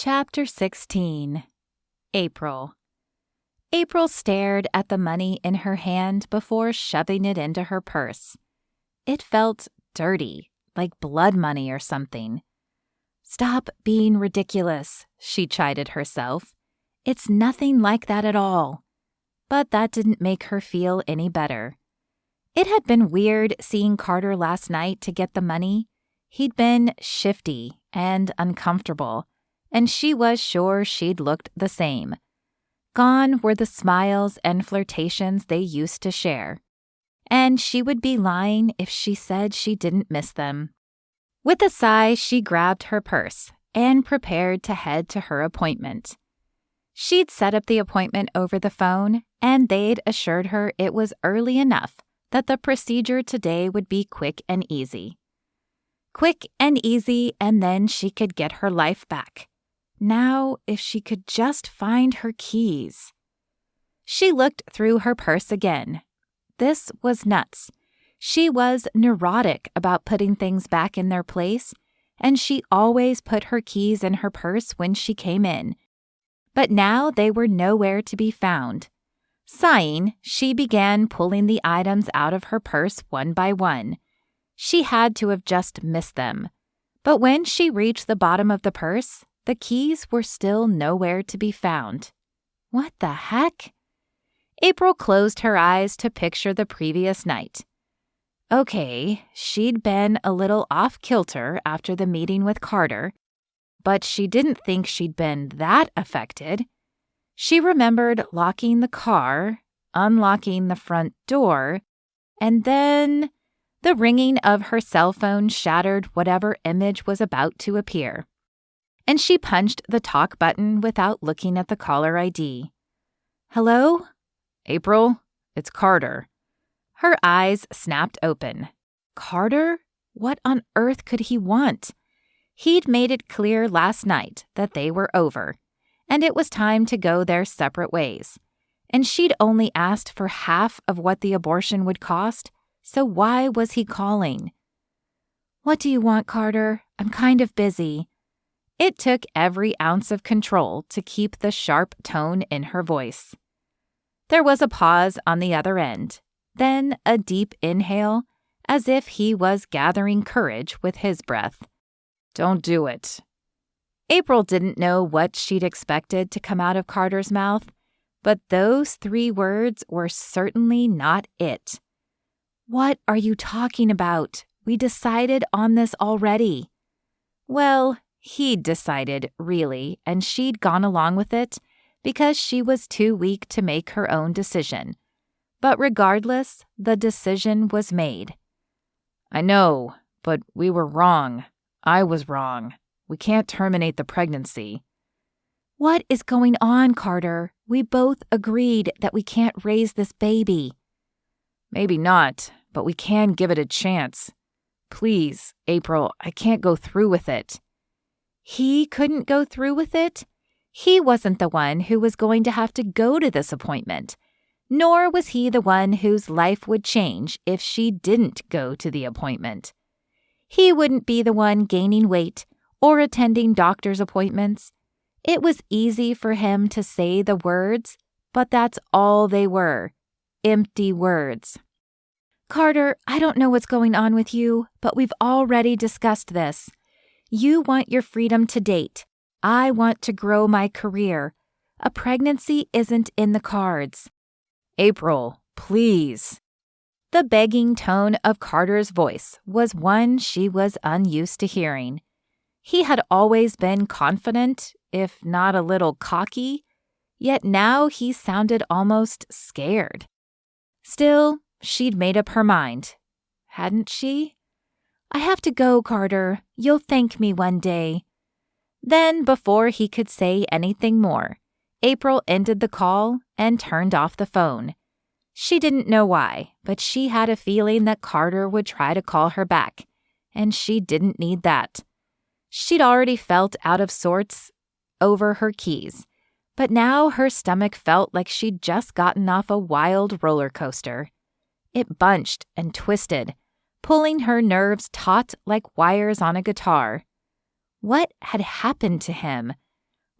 Chapter 16. April. April stared at the money in her hand before shoving it into her purse. It felt dirty, like blood money or something. "Stop being ridiculous," she chided herself. "It's nothing like that at all." But that didn't make her feel any better. It had been weird seeing Carter last night to get the money. He'd been shifty and uncomfortable, and she was sure she'd looked the same. Gone were the smiles and flirtations they used to share, and she would be lying if she said she didn't miss them. With a sigh, she grabbed her purse and prepared to head to her appointment. She'd set up the appointment over the phone, and they'd assured her it was early enough that the procedure today would be quick and easy. Quick and easy, and then she could get her life back. Now, if she could just find her keys. She looked through her purse again. This was nuts. She was neurotic about putting things back in their place, and she always put her keys in her purse when she came in. But now they were nowhere to be found. Sighing, she began pulling the items out of her purse one by one. She had to have just missed them. But when she reached the bottom of the purse, the keys were still nowhere to be found. What the heck? April closed her eyes to picture the previous night. Okay, she'd been a little off-kilter after the meeting with Carter, but she didn't think she'd been that affected. She remembered locking the car, unlocking the front door, and then the ringing of her cell phone shattered whatever image was about to appear. And she punched the talk button without looking at the caller ID. "Hello?" "April, it's Carter." Her eyes snapped open. Carter? What on earth could he want? He'd made it clear last night that they were over, and it was time to go their separate ways. And she'd only asked for half of what the abortion would cost, so why was he calling? "What do you want, Carter? I'm kind of busy." It took every ounce of control to keep the sharp tone in her voice. There was a pause on the other end, then a deep inhale, as if he was gathering courage with his breath. "Don't do it." April didn't know what she'd expected to come out of Carter's mouth, but those 3 words were certainly not it. "What are you talking about? We decided on this already." Well, he'd decided, really, and she'd gone along with it because she was too weak to make her own decision. But regardless, the decision was made. "I know, but we were wrong. I was wrong. We can't terminate the pregnancy." "What is going on, Carter? We both agreed that we can't raise this baby." "Maybe not, but we can give it a chance. Please, April, I can't go through with it." He couldn't go through with it? He wasn't the one who was going to have to go to this appointment, nor was he the one whose life would change if she didn't go to the appointment. He wouldn't be the one gaining weight or attending doctor's appointments. It was easy for him to say the words, but that's all they were, empty words. "Carter, I don't know what's going on with you, but we've already discussed this. You want your freedom to date. I want to grow my career. A pregnancy isn't in the cards." "April, please." The begging tone of Carter's voice was one she was unused to hearing. He had always been confident, if not a little cocky, yet now he sounded almost scared. Still, she'd made up her mind. Hadn't she? "I have to go, Carter. You'll thank me one day." Then, before he could say anything more, April ended the call and turned off the phone. She didn't know why, but she had a feeling that Carter would try to call her back, and she didn't need that. She'd already felt out of sorts over her keys, but now her stomach felt like she'd just gotten off a wild roller coaster. It bunched and twisted, pulling her nerves taut like wires on a guitar. What had happened to him?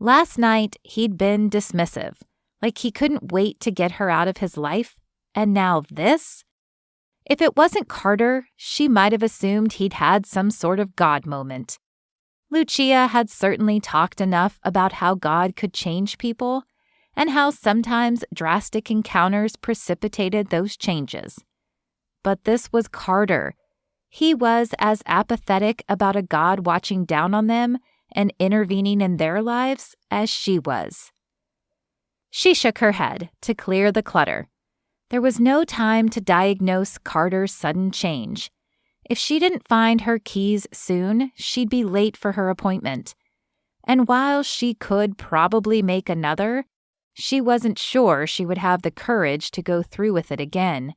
Last night, he'd been dismissive, like he couldn't wait to get her out of his life, and now this? If it wasn't Carter, she might have assumed he'd had some sort of God moment. Lucia had certainly talked enough about how God could change people, and how sometimes drastic encounters precipitated those changes. But this was Carter. He was as apathetic about a God watching down on them and intervening in their lives as she was. She shook her head to clear the clutter. There was no time to diagnose Carter's sudden change. If she didn't find her keys soon, she'd be late for her appointment. And while she could probably make another, she wasn't sure she would have the courage to go through with it again.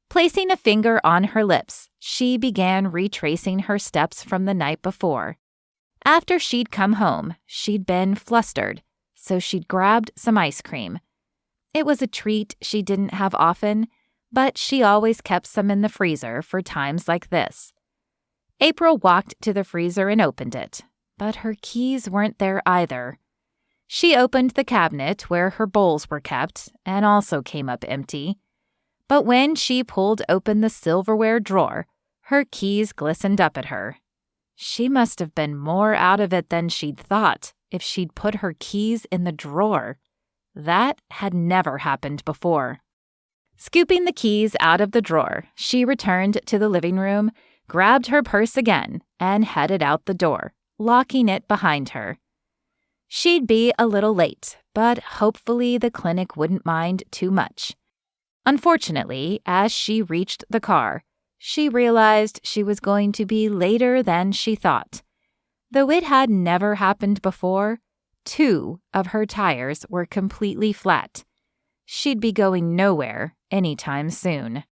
Placing a finger on her lips, she began retracing her steps from the night before. After she'd come home, she'd been flustered, so she'd grabbed some ice cream. It was a treat she didn't have often, but she always kept some in the freezer for times like this. April walked to the freezer and opened it, but her keys weren't there either. She opened the cabinet where her bowls were kept and also came up empty. But when she pulled open the silverware drawer, her keys glistened up at her. She must have been more out of it than she'd thought if she'd put her keys in the drawer. That had never happened before. Scooping the keys out of the drawer, she returned to the living room, grabbed her purse again, and headed out the door, locking it behind her. She'd be a little late, but hopefully the clinic wouldn't mind too much. Unfortunately, as she reached the car, she realized she was going to be later than she thought. Though it had never happened before, 2 of her tires were completely flat. She'd be going nowhere anytime soon.